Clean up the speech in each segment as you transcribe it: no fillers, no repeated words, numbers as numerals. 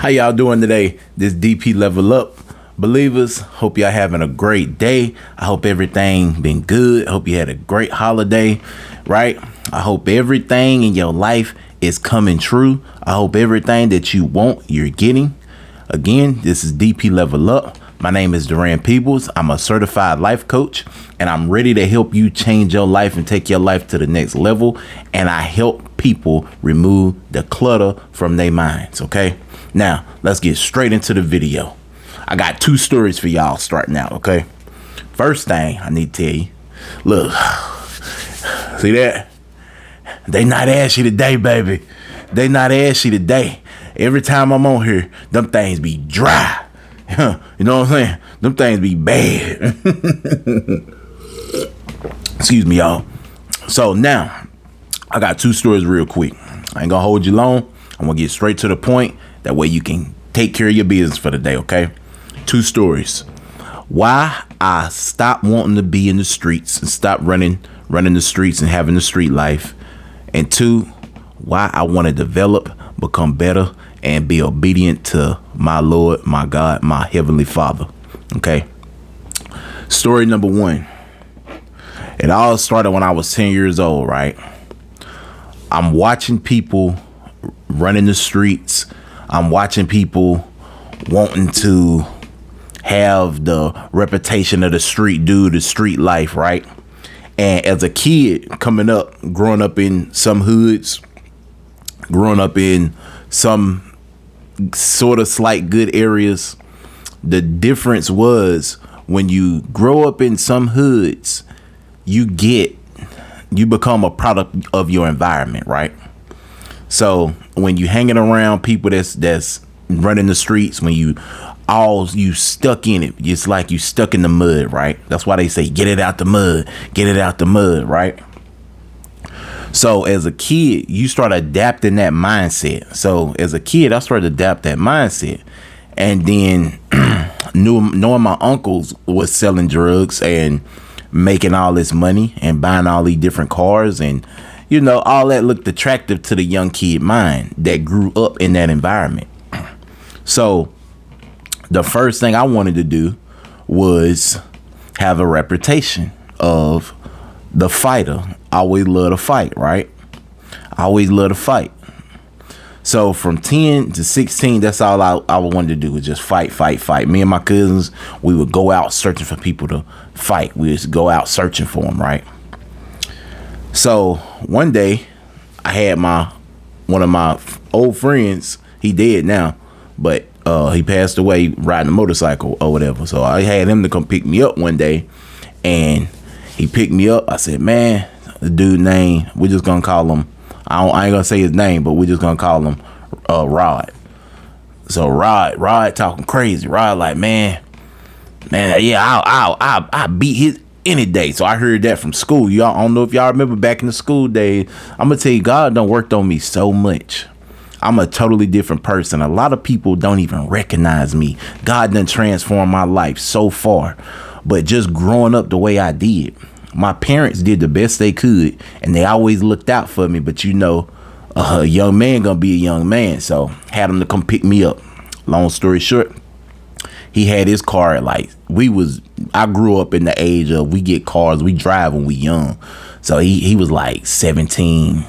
How y'all doing today? This DP Level Up believers. Hope y'all having a great day. I hope everything been good. I hope you had a great holiday, right? I hope everything in your life is coming true. I hope everything that you want, you're getting. Again, this is DP Level Up. My name is Duran Peebles. I'm a certified life coach, and I'm ready to help you change your life and take your life to the next level. And I help people remove the clutter from their minds. Okay, now let's get straight into the video. I got two stories for y'all starting out. Okay, first thing I need to tell you, look, see that? They not ashy today, baby. They not ashy today. Every time I'm on here, them things be dry. You know what I'm saying? Them things be bad. Excuse me, y'all. So now I got two stories real quick. I ain't gonna hold you long. I'm gonna get straight to the point. That way you can take care of your business for the day, okay? Two stories. Why I stopped wanting to be in the streets and stop running the streets and having the street life. And two, why I want to develop, become better, and be obedient to my Lord, my God, my Heavenly Father. Okay. Story number one. It all started when I was 10 years old, right? I'm watching people running the streets. I'm watching people wanting to have the reputation of the street dude, the street life, right? And as a kid coming up, growing up in some hoods, growing up in some sort of slight good areas, the difference was when you grow up in some hoods, you become a product of your environment, right? So when you hanging around people that's running the streets, when you stuck in it, it's like you stuck in the mud, right? That's why they say get it out the mud, right? So as a kid, you start adapting that mindset. So as a kid, I started to adapt that mindset. And then knowing my uncles was selling drugs and making all this money and buying all these different cars. And, you know, all that looked attractive to the young kid mind that grew up in that environment. So the first thing I wanted to do was have a reputation of the fighter. I always love to fight, right? I always love to fight. So from 10 to 16, that's all I wanted to do was just fight. Me and my cousins, we would go out searching for people to fight. We just go out searching for them, right? So one day I had one of my old friends, he dead now, but he passed away riding a motorcycle or whatever. So I had him to come pick me up one day, and he picked me up. I said, man, the dude name, we're just gonna call him, I ain't gonna say his name, but we're just gonna call him Rod. So Rod talking crazy. Rod like, man, yeah, I'll beat his any day. So I heard that from school. Y'all, I don't know if y'all remember back in the school days. I'm gonna tell you, God done worked on me so much. I'm a totally different person. A lot of people don't even recognize me. God done transformed my life so far. But just growing up the way I did, my parents did the best they could, and they always looked out for me. But you know, a young man gonna be a young man, so had him to come pick me up. Long story short, he had his car at I grew up in the age of we get cars, we drive when we young. So he was like 17.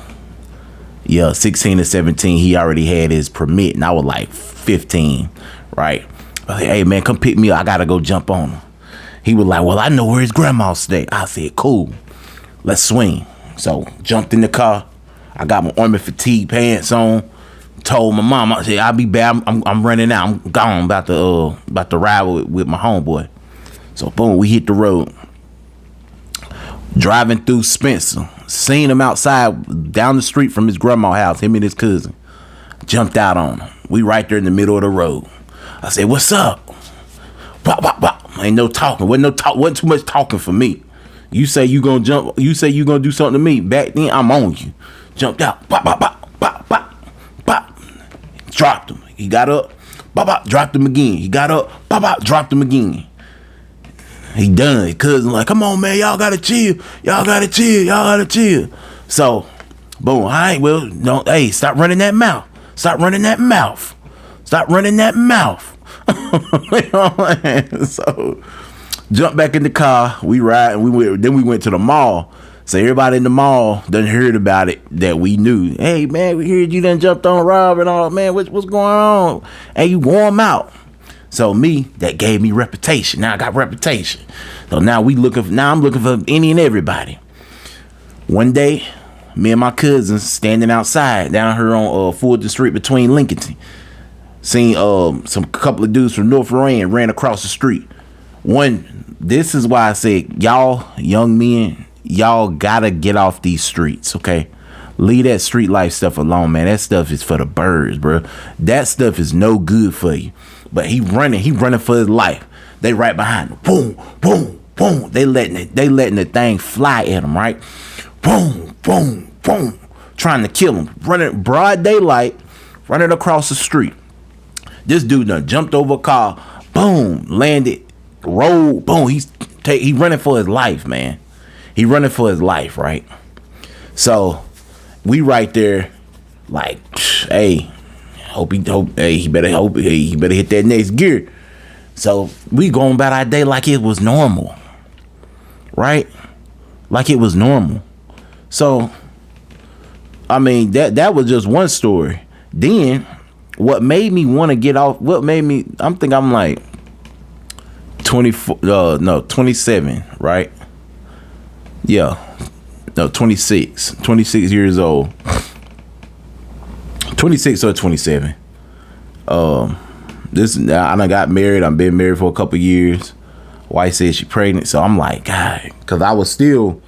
Yeah, 16 or 17, he already had his permit, and I was like 15, right? I said, hey man, come pick me up. I gotta go jump on him. He was like, well, I know where his grandma stay. I said, cool, let's swing. So jumped in the car. I got my army fatigue pants on. Told my mom, I said, I'll be back. I'm running out. I'm gone. About to ride with my homeboy. So boom, we hit the road. Driving through Spencer. Seen him outside down the street from his grandma's house, him and his cousin. Jumped out on him. We right there in the middle of the road. I said, what's up? Bop, bop, bop. Ain't no talking. Wasn't too much talking for me. You say you gonna jump. You say you gonna do something to me. Back then, I'm on you. Jumped out. Bop, bop, bop, bop, bop, bop. Dropped him. He got up. Bop, bop. Dropped him again. He got up. Bop, bop. Dropped him again. He done. His cousin like, come on, man. Y'all gotta chill. Y'all gotta chill. So, boom. All right. Well, don't. Hey, stop running that mouth. Stop running that mouth. You know what I'm saying? So jump back in the car. We ride and we went to the mall. So everybody in the mall done heard about it that we knew. Hey man, we heard you done jumped on Rob and all. Man, what's going on? And you wore him out. So that gave me reputation. Now I got reputation. So now I'm looking for any and everybody. One day, me and my cousins standing outside down here on Fulton Street between Lincoln. Seen some couple of dudes from North Rand ran across the street. This is why I said, y'all young men, y'all gotta get off these streets, okay? Leave that street life stuff alone, man. That stuff is for the birds, bro. That stuff is no good for you. But he running for his life. They right behind him. Boom, boom, boom. They letting the thing fly at him, right? Boom, boom, boom. Trying to kill him. Running broad daylight, running across the street. This dude done jumped over a car. Boom, landed, rolled. Boom. He running for his life, man. He running for his life, right? So we right there, like, hey, he better hit that next gear. So we going about our day like it was normal, right? Like it was normal. So I mean that was just one story. Then what made me want to get off? I'm like 27, right? Yeah, no, 26 years old. 26 or 27. I done got married. I've been married for a couple years. Wife said she pregnant. So I'm like, God, because I was still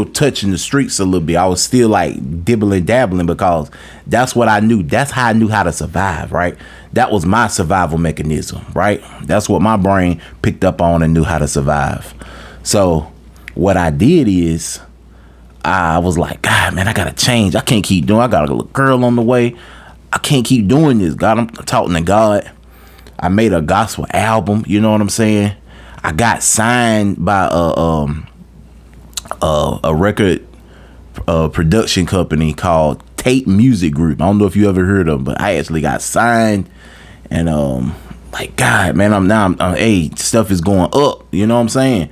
touching the streets a little bit. I was still like dibbling dabbling because that's what I knew. That's how I knew how to survive, right? That was my survival mechanism, right? That's what my brain picked up on and knew how to survive. So what I did is I was like, God, man, I gotta change. I can't keep doing. I got a little girl on the way. I can't keep doing this. God, I'm talking to God. I made a gospel album. You know what I'm saying? I got signed by a record production company called Tape Music Group. I don't know if you ever heard of them, but I actually got signed. And like, God, man, hey, stuff is going up. You know what I'm saying?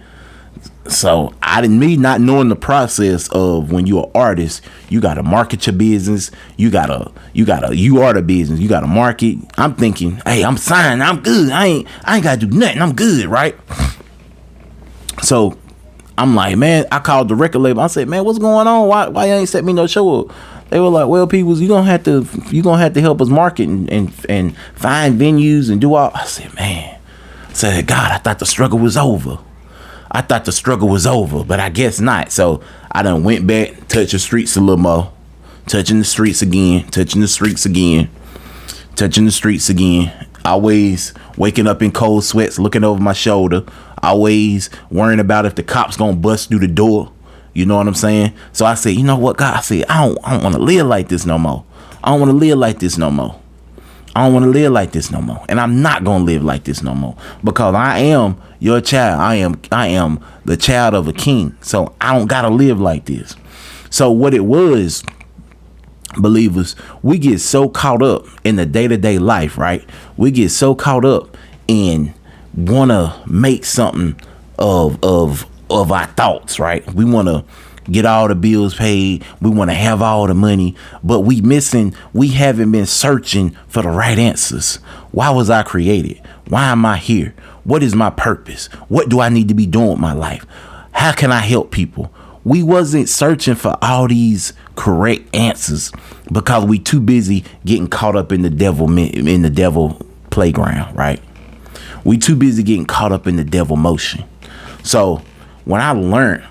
So me not knowing the process of when you're an artist, you gotta market your business. You are the business. You gotta market. I'm thinking, hey, I'm signed. I'm good. I ain't gotta do nothing. I'm good, right? So I'm like, man, I called the record label. I said, man, what's going on? Why you ain't set me no show up? They were like, well, people, you're gonna have to help us market and find venues and do all. I said, man, God, I thought the struggle was over. But I guess not. So I done went back, touch the streets a little more, touching the streets again. Always waking up in cold sweats, looking over my shoulder, always worrying about if the cops gonna bust through the door. You know what I'm saying? So I said, you know what, God? I said, I don't want to live like this no more. I don't want to live like this no more. And I'm not going to live like this no more because I am your child. I am the child of a king. So I don't got to live like this. So what it was, believers, we get so caught up in the day-to-day life, right? We get so caught up in want to make something of our thoughts, right? We want to get all the bills paid. We want to have all the money, but we haven't been searching for the right answers. Why was I created? Why am I here? What is my purpose? What do I need to be doing with my life? How can I help people? We wasn't searching for all these correct answers because we too busy getting caught up in the devil playground, right? We too busy getting caught up in the devil motion. So when I learned,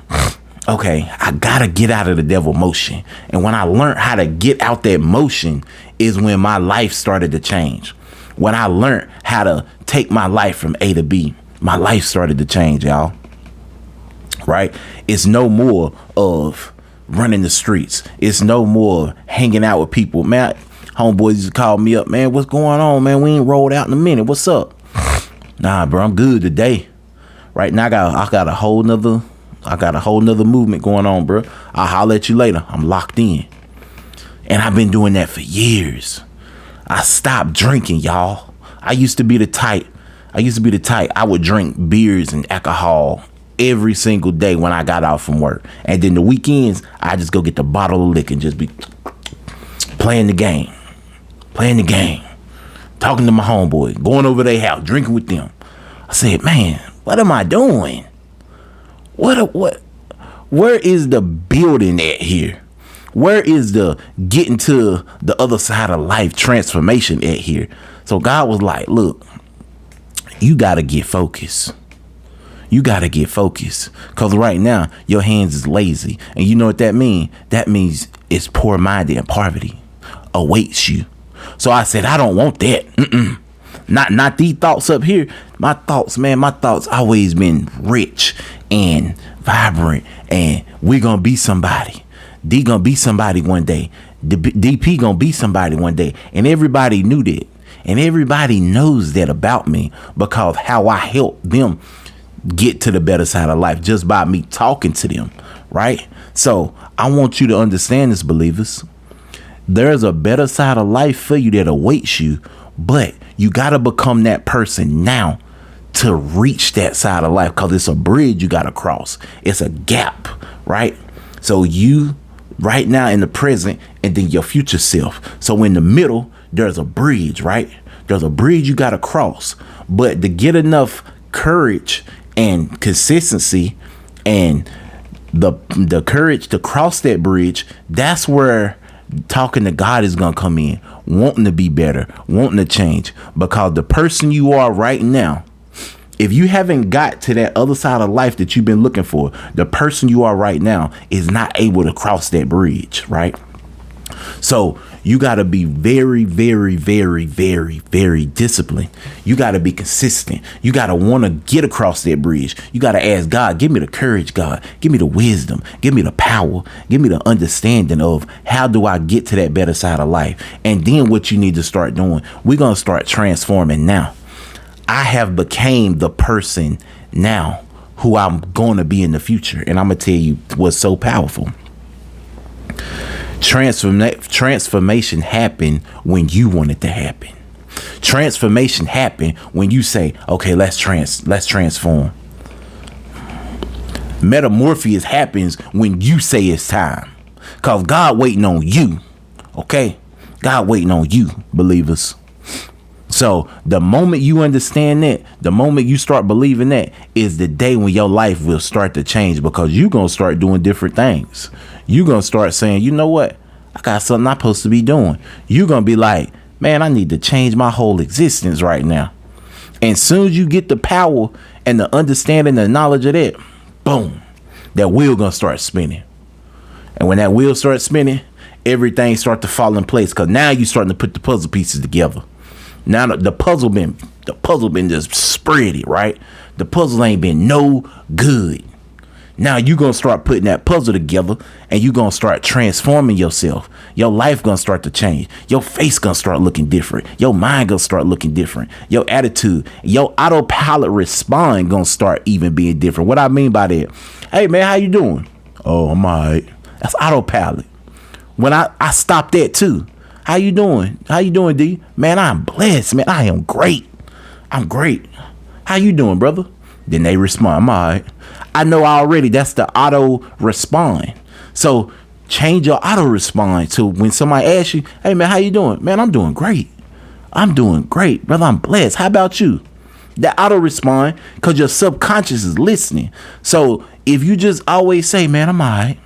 okay, I gotta get out of the devil motion. And when I learned how to get out that motion is when my life started to change. When I learned how to take my life from A to B, my life started to change, y'all. Right? It's no more of running the streets. It's no more hanging out with people. Man, homeboys used to call me up, man, what's going on, man? We ain't rolled out in a minute. What's up? Nah, bro, I'm good today. Right now, I got a whole nother movement going on, bro. I'll holler at you later. I'm locked in. And I've been doing that for years. I stopped drinking, y'all. I used to be the type. I would drink beers and alcohol every single day when I got out from work. And then the weekends, I just go get the bottle of liquor and just be playing the game, talking to my homeboy, going over their house, drinking with them. I said, man, what am I doing? Where is the building at here? Where is the getting to the other side of life transformation at here? So God was like, look, you got to get focused. Because right now, your hands is lazy. And you know what that means? That means it's poor-minded and poverty awaits you. So I said, I don't want that. Not these thoughts up here. My thoughts always been rich and vibrant. And we're going to be somebody. D going to be somebody one day. DP going to be somebody one day. And everybody knew that. And everybody knows that about me because how I help them get to the better side of life just by me talking to them, right? So I want you to understand this, believers. There's a better side of life for you that awaits you, but you got to become that person now to reach that side of life because it's a bridge you got to cross. It's a gap, right? So you right now in the present and then your future self. So in the middle, there's a bridge, right? There's a bridge you got to cross. But to get enough courage and consistency and the courage to cross that bridge, that's where talking to God is going to come in, wanting to be better, wanting to change. Because the person you are right now, if you haven't got to that other side of life that you've been looking for, the person you are right now is not able to cross that bridge, right? So you got to be very, very, very, very, very disciplined. You got to be consistent. You got to want to get across that bridge. You got to ask God, give me the courage, God. Give me the wisdom. Give me the power. Give me the understanding of how do I get to that better side of life? And then what you need to start doing, we're going to start transforming now. I have became the person now who I'm going to be in the future. And I'm going to tell you what's so powerful. Transformation happened when you want it to happen. Transformation happened when you say, okay, let's transform. Metamorphosis happens when you say it's time. Because God waiting on you. Okay? God waiting on you, believers. So the moment you understand that, the moment you start believing that is the day when your life will start to change because you're going to start doing different things. You're going to start saying, you know what? I got something I'm supposed to be doing. You're going to be like, man, I need to change my whole existence right now. And soon as you get the power and the understanding, the knowledge of that, boom, that wheel going to start spinning. And when that wheel starts spinning, everything starts to fall in place because now you're starting to put the puzzle pieces together. Now the puzzle been just spready, right? The puzzle ain't been no good. Now you gonna start putting that puzzle together and you gonna start transforming yourself. Your life gonna start to change. Your face gonna start looking different. Your mind gonna start looking different. Your attitude, your autopilot response gonna start even being different. What I mean by that, hey man, how you doing? Oh, I'm all right. That's autopilot. When I stopped that too. How you doing? How you doing, D? Man, I'm blessed, man. I am great. I'm great. How you doing, brother? Then they respond, I'm all right. I know already that's the auto respond. So change your auto respond to when somebody asks you, hey man, how you doing? Man, I'm doing great. I'm doing great, brother. I'm blessed. How about you? That auto respond because your subconscious is listening. So if you just always say, man, I'm all right.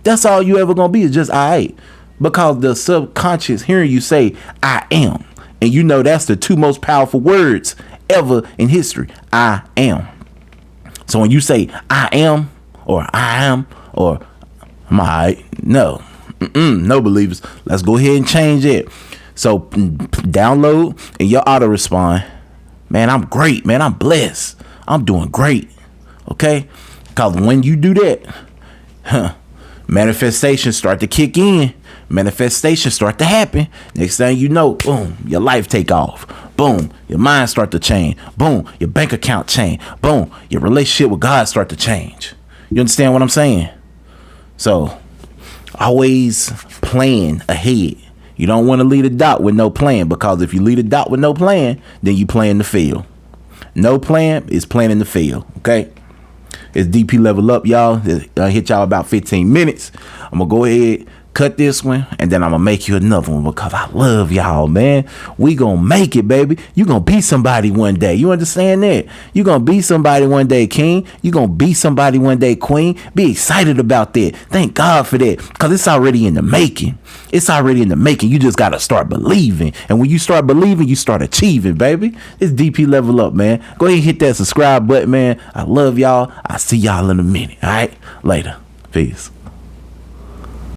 That's all you ever gonna be is just all right. Because the subconscious hearing you say, I am. And you know that's the two most powerful words ever in history. I am. So when you say, I am, or I'm all right, no. No, believers. Let's go ahead and change it. So download and your auto respond. Man, I'm great. Man, I'm blessed. I'm doing great. Okay? Because when you do that, manifestations start to kick in. Manifestations start to happen. Next thing you know, boom, your life take off. Boom, your mind start to change. Boom, your bank account change. Boom, your relationship with God start to change. You understand what I'm saying? So always plan ahead. You don't want to lead a dot with no plan, because if you lead a dot with no plan, then you plan to fail. No plan is planning to fail. Okay. It's DP Level Up, y'all. I hit y'all about 15 minutes. I'm going to go ahead, cut this one, and then I'm going to make you another one, because I love y'all, man. We going to make it, baby. You going to be somebody one day. You understand that? You going to be somebody one day, king. You going to be somebody one day, queen. Be excited about that. Thank God for that, because it's already in the making. It's already in the making. You just got to start believing. And when you start believing, you start achieving, baby. It's DP Level Up, man. Go ahead and hit that subscribe button, man. I love y'all. I'll see y'all in a minute. All right? Later. Peace.